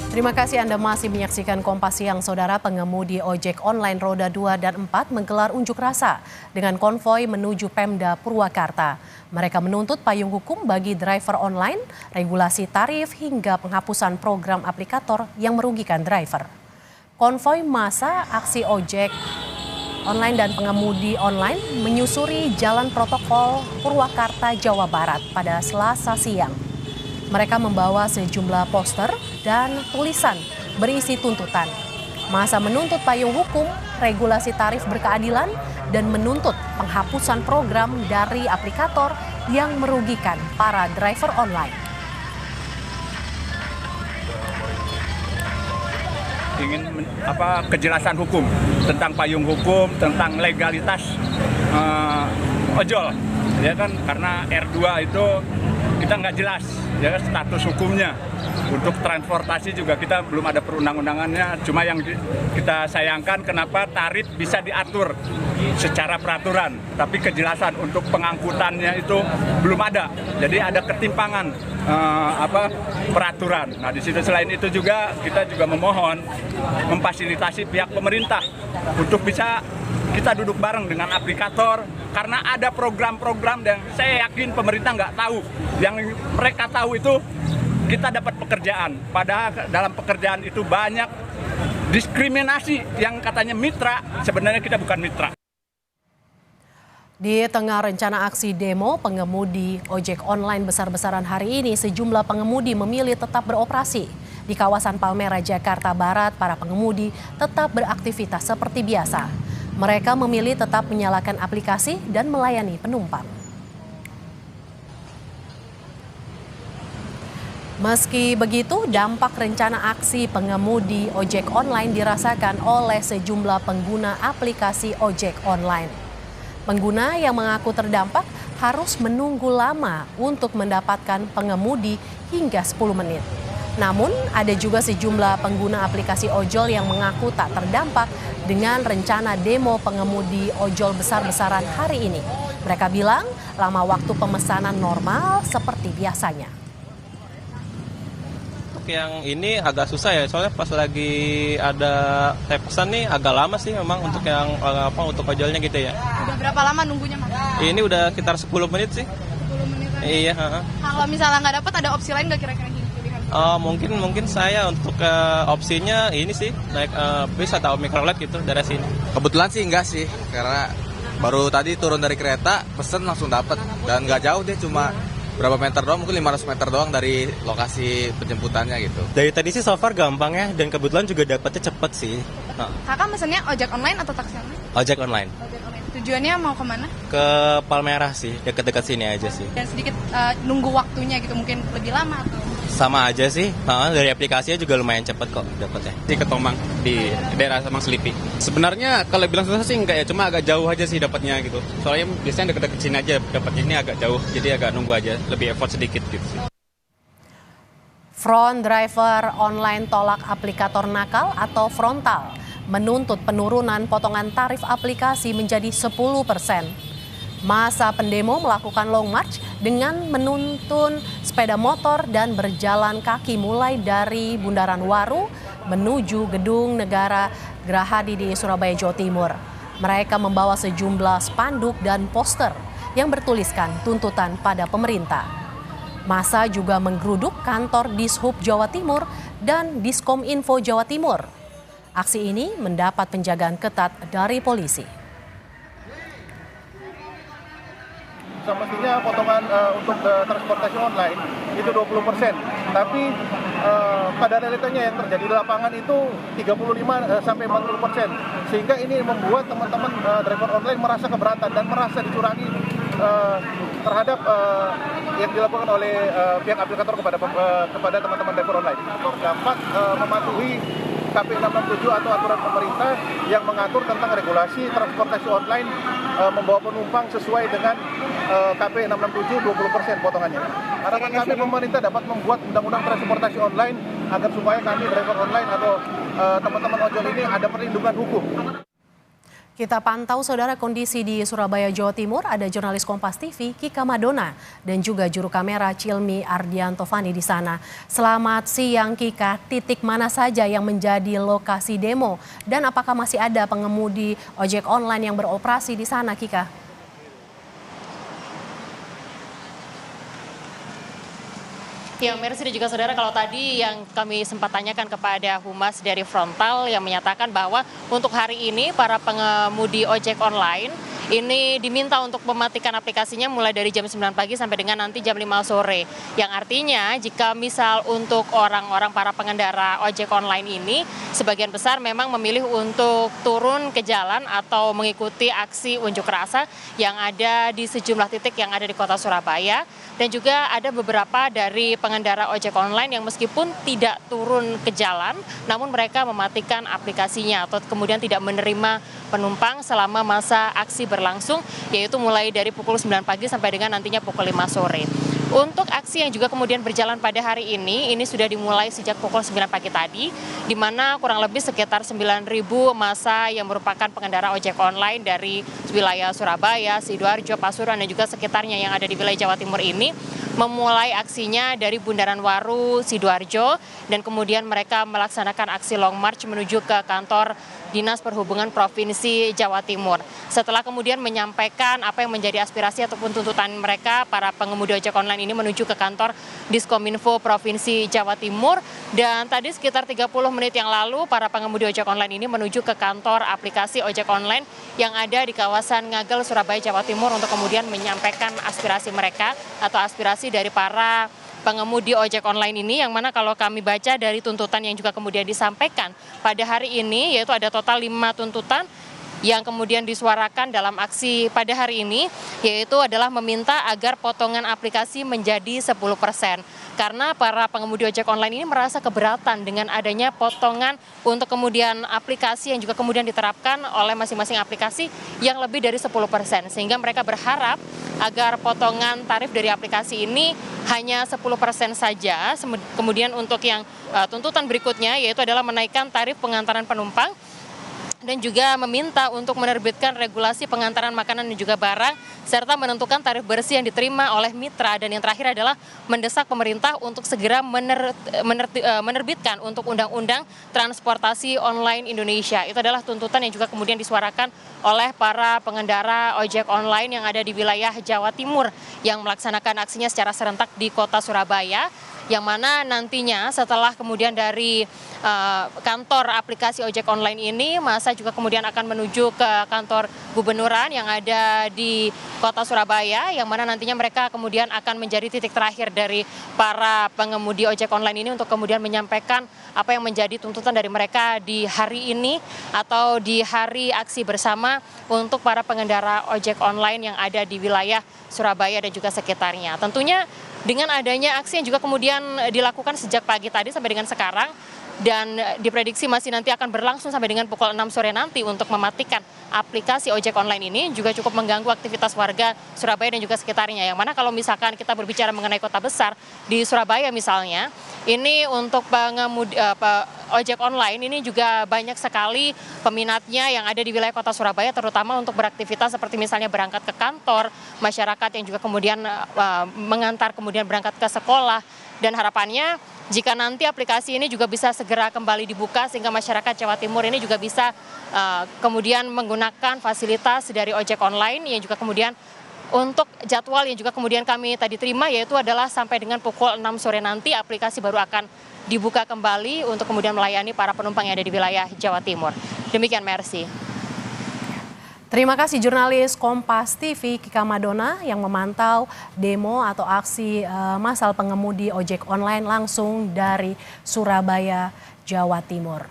Terima kasih Anda masih menyaksikan Kompas Siang, Saudara. Pengemudi ojek online roda 2 dan 4 menggelar unjuk rasa dengan konvoi menuju Pemda Purwakarta. Mereka menuntut payung hukum bagi driver online, regulasi tarif hingga penghapusan program aplikator yang merugikan driver. Konvoi massa aksi ojek online dan pengemudi online menyusuri Jalan Protokol Purwakarta, Jawa Barat pada Selasa siang. Mereka membawa sejumlah poster dan tulisan berisi tuntutan. Massa menuntut payung hukum, regulasi tarif berkeadilan, dan menuntut penghapusan program dari aplikator yang merugikan para driver online. Ingin kejelasan hukum tentang payung hukum, tentang legalitas ojol, ya kan, karena R2 itu kita nggak jelas ya status hukumnya. Untuk transportasi juga kita belum ada perundang-undangannya, cuma yang kita sayangkan kenapa tarif bisa diatur secara peraturan, tapi kejelasan untuk pengangkutannya itu belum ada. Jadi ada ketimpangan peraturan. Nah, di situ selain itu juga kita juga memohon memfasilitasi pihak pemerintah untuk bisa kita duduk bareng dengan aplikator, karena ada program-program yang saya yakin pemerintah nggak tahu. Yang mereka tahu itu kita dapat pekerjaan, padahal dalam pekerjaan itu banyak diskriminasi yang katanya mitra, sebenarnya kita bukan mitra. Di tengah rencana aksi demo pengemudi ojek online besar-besaran hari ini, sejumlah pengemudi memilih tetap beroperasi. Di kawasan Palmerah, Jakarta Barat, para pengemudi tetap beraktivitas seperti biasa. Mereka memilih tetap menyalakan aplikasi dan melayani penumpang. Meski begitu, dampak rencana aksi pengemudi ojek online dirasakan oleh sejumlah pengguna aplikasi ojek online. Pengguna yang mengaku terdampak harus menunggu lama untuk mendapatkan pengemudi hingga 10 menit. Namun, ada juga sejumlah pengguna aplikasi ojol yang mengaku tak terdampak dengan rencana demo pengemudi ojol besar-besaran hari ini. Mereka bilang lama waktu pemesanan normal seperti biasanya. Yang ini agak susah ya, soalnya pas lagi ada pesan nih agak lama sih memang untuk yang untuk ojolnya gitu ya. Udah berapa lama nunggunya, Mas? Ini udah sekitar 10 menit sih. 10 menit aja. Iya. Kalau misalnya nggak dapat, ada opsi lain nggak kira-kira pilihan? Mungkin saya untuk opsinya ini sih naik bis atau mikrolet gitu dari sini. Kebetulan sih enggak sih, karena baru tadi turun dari kereta, pesen langsung dapat dan nggak jauh deh, cuma berapa meter doang, mungkin 500 meter doang dari lokasi penjemputannya gitu. Dari tadi sih so far gampang ya, dan kebetulan juga dapetnya cepet sih. Kakak mesennya ojek online atau taksi online? Ojek online. Ojek online. Tujuannya mau kemana? Ke Palmerah sih, deket-deket sini aja sih. Dan sedikit nunggu waktunya gitu, mungkin lebih lama atau? Sama aja sih, dari aplikasinya juga lumayan cepet kok dapetnya. Di Ketomang, di daerah Semang Selipi. Sebenarnya kalau bilang susah sih enggak ya, cuma agak jauh aja sih dapatnya gitu. Soalnya biasanya deket-deket sini aja dapatnya, ini agak jauh, jadi agak nunggu aja, lebih effort sedikit gitu sih. Front driver online tolak aplikator nakal atau frontal menuntut penurunan potongan tarif aplikasi menjadi 10%. Masa pendemo melakukan long march dengan menuntun sepeda motor dan berjalan kaki mulai dari Bundaran Waru menuju Gedung Negara Gerahadi di Surabaya, Jawa Timur. Mereka membawa sejumlah spanduk dan poster yang bertuliskan tuntutan pada pemerintah. Masa juga menggeruduk kantor Dishub Jawa Timur dan Diskominfo Jawa Timur. Aksi ini mendapat penjagaan ketat dari polisi. Semestinya potongan untuk transportasi online itu 20%, tapi pada realitanya yang terjadi di lapangan itu 35 sampai 40%, sehingga ini membuat teman-teman driver online merasa keberatan dan merasa dicurangi terhadap yang dilakukan oleh pihak aplikator kepada teman-teman driver online. Dapat mematuhi KP 667 atau aturan pemerintah yang mengatur tentang regulasi transportasi online membawa penumpang sesuai dengan KP 667 20% potongannya. Harapan kami pemerintah dapat membuat undang-undang transportasi online agar supaya kami driver online atau teman-teman ojol ini ada perlindungan hukum. Kita pantau saudara kondisi di Surabaya, Jawa Timur. Ada jurnalis Kompas TV Kika Madona dan juga juru kamera Cilmi Ardiantovani di sana. Selamat siang Kika, titik mana saja yang menjadi lokasi demo dan apakah masih ada pengemudi ojek online yang beroperasi di sana Kika? Ya, Mercy dan juga saudara, kalau tadi yang kami sempat tanyakan kepada Humas dari Frontal yang menyatakan bahwa untuk hari ini para pengemudi ojek online ini diminta untuk mematikan aplikasinya mulai dari jam 9 pagi sampai dengan nanti jam 5 sore. Yang artinya jika misal untuk orang-orang para pengendara ojek online ini sebagian besar memang memilih untuk turun ke jalan atau mengikuti aksi unjuk rasa yang ada di sejumlah titik yang ada di kota Surabaya. Dan juga ada beberapa dari pengendara ojek online yang meskipun tidak turun ke jalan, namun mereka mematikan aplikasinya atau kemudian tidak menerima penumpang selama masa aksi berlangsung, yaitu mulai dari pukul 9 pagi sampai dengan nantinya pukul 5 sore. Untuk aksi yang juga kemudian berjalan pada hari ini sudah dimulai sejak pukul 9 pagi tadi, di mana kurang lebih sekitar 9.000 massa yang merupakan pengendara ojek online dari wilayah Surabaya, Sidoarjo, Pasuruan, dan juga sekitarnya yang ada di wilayah Jawa Timur ini memulai aksinya dari Bundaran Waru, Sidoarjo, dan kemudian mereka melaksanakan aksi long march menuju ke kantor Dinas Perhubungan Provinsi Jawa Timur. Setelah kemudian menyampaikan apa yang menjadi aspirasi ataupun tuntutan mereka, para pengemudi ojek online ini menuju ke kantor Diskominfo Provinsi Jawa Timur. Dan tadi sekitar 30 menit yang lalu, para pengemudi ojek online ini menuju ke kantor aplikasi ojek online yang ada di kawasan Ngagel, Surabaya, Jawa Timur untuk kemudian menyampaikan aspirasi mereka atau aspirasi dari para pengemudi ojek online ini, yang mana kalau kami baca dari tuntutan yang juga kemudian disampaikan pada hari ini, yaitu ada total 5 tuntutan yang kemudian disuarakan dalam aksi pada hari ini, yaitu adalah meminta agar potongan aplikasi menjadi 10%. Karena para pengemudi ojek online ini merasa keberatan dengan adanya potongan untuk kemudian aplikasi yang juga kemudian diterapkan oleh masing-masing aplikasi yang lebih dari 10%. Sehingga mereka berharap agar potongan tarif dari aplikasi ini hanya 10% saja. Kemudian untuk yang tuntutan berikutnya yaitu adalah menaikkan tarif pengantaran penumpang dan juga meminta untuk menerbitkan regulasi pengantaran makanan dan juga barang, serta menentukan tarif bersih yang diterima oleh mitra. Dan yang terakhir adalah mendesak pemerintah untuk segera menerbitkan untuk Undang-Undang Transportasi Online Indonesia. Itu adalah tuntutan yang juga kemudian disuarakan oleh para pengendara ojek online yang ada di wilayah Jawa Timur yang melaksanakan aksinya secara serentak di kota Surabaya, yang mana nantinya setelah kemudian dari kantor aplikasi ojek online ini, masa juga kemudian akan menuju ke kantor gubernuran yang ada di kota Surabaya, yang mana nantinya mereka kemudian akan menjadi titik terakhir dari para pengemudi ojek online ini untuk kemudian menyampaikan apa yang menjadi tuntutan dari mereka di hari ini atau di hari aksi bersama untuk para pengendara ojek online yang ada di wilayah Surabaya dan juga sekitarnya. Tentunya dengan adanya aksi yang juga kemudian dilakukan sejak pagi tadi sampai dengan sekarang, dan diprediksi masih nanti akan berlangsung sampai dengan pukul 6 sore nanti untuk mematikan aplikasi ojek online ini, juga cukup mengganggu aktivitas warga Surabaya dan juga sekitarnya. Yang mana kalau misalkan kita berbicara mengenai kota besar di Surabaya misalnya, ini untuk pengemudi ojek online ini juga banyak sekali peminatnya yang ada di wilayah kota Surabaya, terutama untuk beraktivitas seperti misalnya berangkat ke kantor, masyarakat yang juga kemudian mengantar kemudian berangkat ke sekolah. Dan harapannya jika nanti aplikasi ini juga bisa segera kembali dibuka sehingga masyarakat Jawa Timur ini juga bisa kemudian menggunakan fasilitas dari ojek online, yang juga kemudian untuk jadwal yang juga kemudian kami tadi terima yaitu adalah sampai dengan pukul 6 sore nanti aplikasi baru akan dibuka kembali untuk kemudian melayani para penumpang yang ada di wilayah Jawa Timur. Demikian, Mercy. Terima kasih jurnalis Kompas TV Kika Madona yang memantau demo atau aksi massal pengemudi ojek online langsung dari Surabaya, Jawa Timur.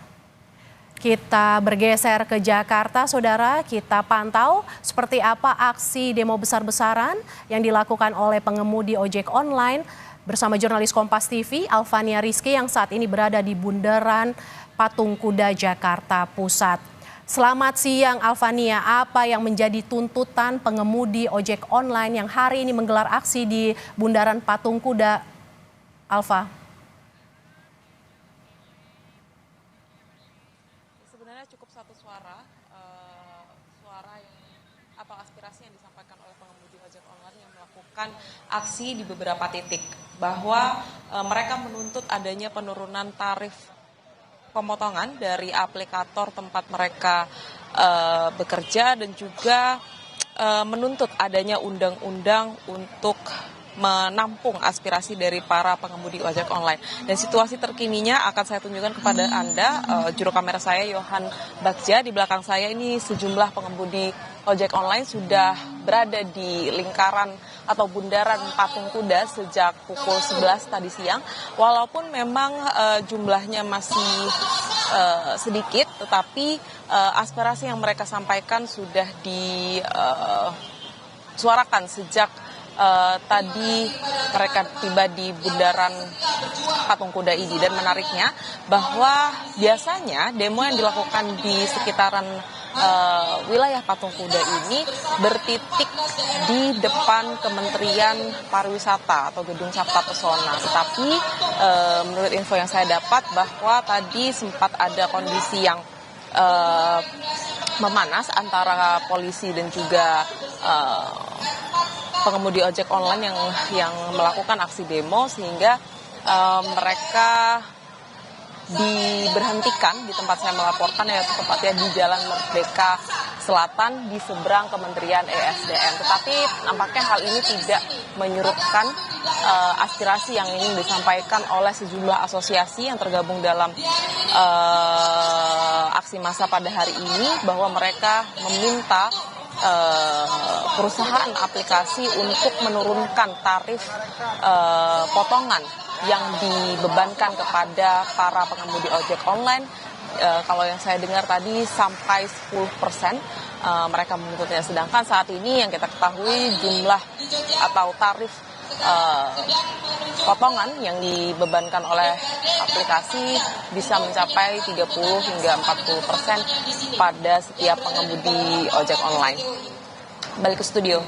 Kita bergeser ke Jakarta, saudara. Kita pantau seperti apa aksi demo besar-besaran yang dilakukan oleh pengemudi ojek online bersama jurnalis Kompas TV Alfania Rizky yang saat ini berada di Bundaran Patung Kuda, Jakarta Pusat. Selamat siang Alfania, apa yang menjadi tuntutan pengemudi ojek online yang hari ini menggelar aksi di Bundaran Patung Kuda, Alfa? Sebenarnya cukup satu suara suara atau aspirasi yang disampaikan oleh pengemudi ojek online yang melakukan aksi di beberapa titik, bahwa mereka menuntut adanya penurunan tarif pemotongan dari aplikator tempat mereka bekerja, dan juga menuntut adanya undang-undang untuk menampung aspirasi dari para pengemudi ojek online. Dan situasi terkininya akan saya tunjukkan kepada Anda, juru kamera saya Yohan Bagja. Di belakang saya ini sejumlah pengemudi ojek online sudah berada di lingkaran atau bundaran Patung Kuda sejak pukul 11 tadi siang. Walaupun memang jumlahnya masih sedikit, tetapi aspirasi yang mereka sampaikan sudah disuarakan sejak tadi mereka tiba di bundaran Patung Kuda ini. Dan menariknya bahwa biasanya demo yang dilakukan di sekitaran wilayah Patung Kuda ini bertitik di depan Kementerian Pariwisata atau Gedung Sabta Pesona. Tetapi menurut info yang saya dapat bahwa tadi sempat ada kondisi yang memanas antara polisi dan juga pengemudi ojek online yang melakukan aksi demo, sehingga mereka diberhentikan di tempat saya melaporkan, yaitu tepatnya di Jalan Merdeka Selatan di seberang Kementerian ESDM. Tetapi nampaknya hal ini tidak menyurutkan aspirasi yang ingin disampaikan oleh sejumlah asosiasi yang tergabung dalam aksi massa pada hari ini, bahwa mereka meminta perusahaan aplikasi untuk menurunkan tarif potongan yang dibebankan kepada para pengemudi ojek online. Kalau yang saya dengar tadi sampai 10% mereka menuntutnya. Sedangkan saat ini yang kita ketahui jumlah atau tarif potongan yang dibebankan oleh aplikasi bisa mencapai 30 hingga 40% pada setiap pengemudi ojek online. Balik ke studio.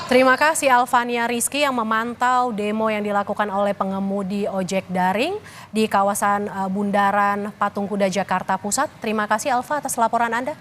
Terima kasih Alvania Rizky yang memantau demo yang dilakukan oleh pengemudi ojek daring di kawasan Bundaran Patung Kuda Jakarta Pusat. Terima kasih Alva atas laporan Anda.